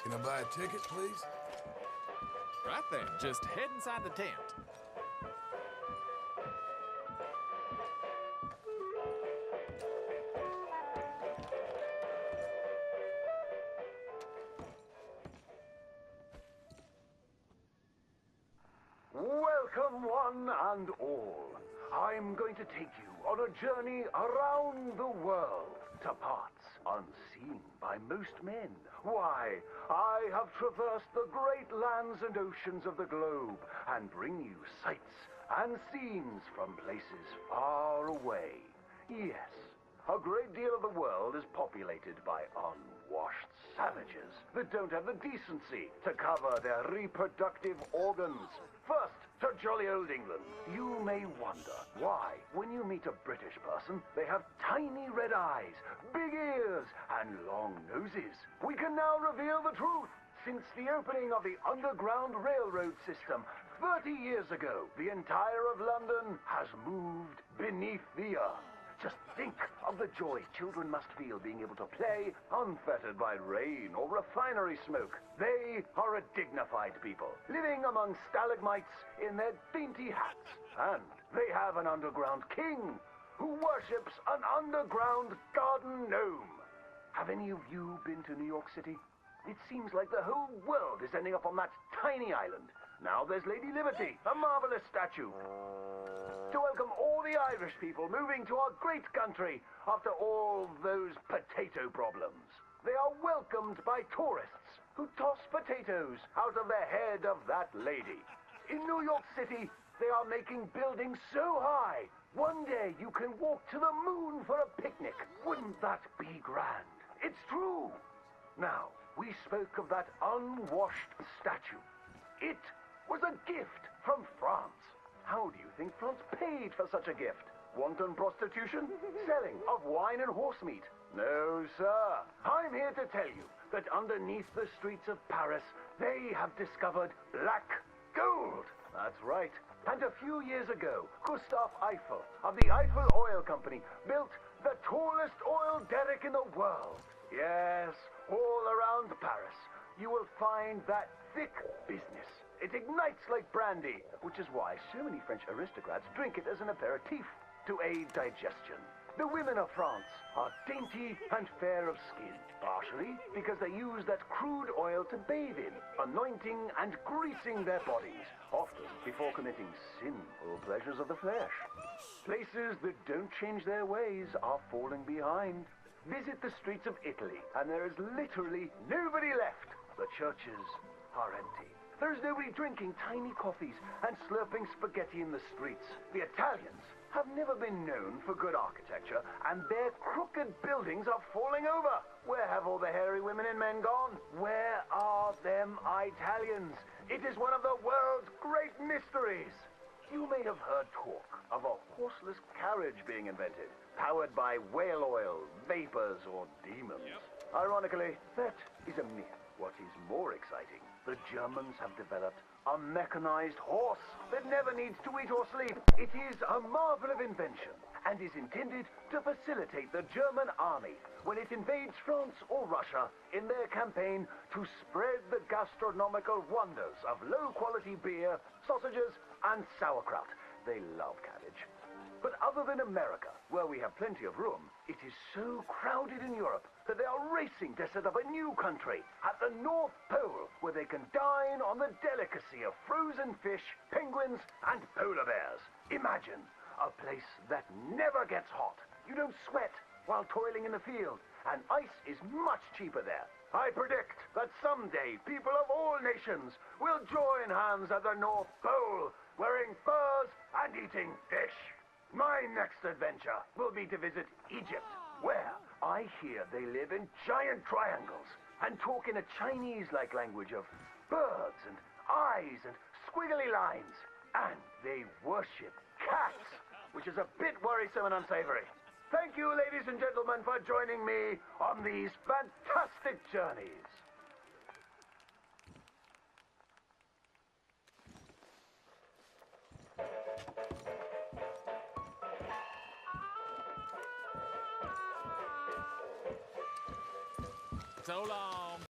Can I buy a ticket, please? Right then, just head inside the tent. Welcome, one and all. I'm going to take you on a journey around the world to parts unseen by most men. Why, I have traversed the great lands and oceans of the globe and bring you sights and scenes from places far away. Yes, a great deal of the world is populated by unwashed savages that don't have the decency to cover their reproductive organs. First, to jolly old England. You may wonder why, when you meet a British person, they have tiny red eyes, big ears, and long noses. We can now reveal the truth. Since the opening of the Underground Railroad system 30 years ago, the entire of London has moved beneath the earth. Just think of the joy children must feel being able to play unfettered by rain or refinery smoke. They are a dignified people, living among stalagmites in their dainty hats. And they have an underground king who worships an underground garden gnome. Have any of you been to New York City? It seems like the whole world is ending up on that tiny island. Now there's Lady Liberty, a marvelous statue. To welcome all the Irish people moving to our great country after all those potato problems. They are welcomed by tourists who toss potatoes out of the head of that lady. In New York City, they are making buildings so high, one day you can walk to the moon for a picnic. Wouldn't that be grand? It's true. Now, we spoke of that unwashed statue. It was a gift from France. How do you think France paid for such a gift? Wanton prostitution? Selling of wine and horse meat? No, sir. I'm here to tell you that underneath the streets of Paris, they have discovered black gold. That's right. And a few years ago, Gustave Eiffel of the Eiffel Oil Company built the tallest oil derrick in the world. Yes, all around Paris, you will find that thick business. It ignites like brandy, which is why so many French aristocrats drink it as an aperitif to aid digestion. The women of France are dainty and fair of skin, partially because they use that crude oil to bathe in, anointing and greasing their bodies, often before committing sinful pleasures of the flesh. Places that don't change their ways are falling behind. Visit the streets of Italy, and there is literally nobody left. The churches are empty. There's nobody drinking tiny coffees and slurping spaghetti in the streets. The Italians have never been known for good architecture, and their crooked buildings are falling over. Where have all the hairy women and men gone? Where are them Italians? It is one of the world's great mysteries. You may have heard talk of a horseless carriage being invented, powered by whale oil, vapors, or demons. Yep. Ironically, that is a myth. What is more exciting, the Germans have developed a mechanized horse that never needs to eat or sleep. It is a marvel of invention and is intended to facilitate the German army when it invades France or Russia in their campaign to spread the gastronomical wonders of low-quality beer, sausages, and sauerkraut. They love cabbage. But other than America, where we have plenty of room, it is so crowded in Europe that they are racing to set up a new country at the North Pole where they can dine on the delicacy of frozen fish, penguins, and polar bears. Imagine a place that never gets hot. You don't sweat while toiling in the field, and ice is much cheaper there. I predict that someday people of all nations will join hands at the North Pole, wearing furs and eating fish. My next adventure will be to visit Egypt, where I hear they live in giant triangles and talk in a Chinese-like language of birds and eyes and squiggly lines. And they worship cats, which is a bit worrisome and unsavory. Thank you, ladies and gentlemen, for joining me on these fantastic journeys. So long.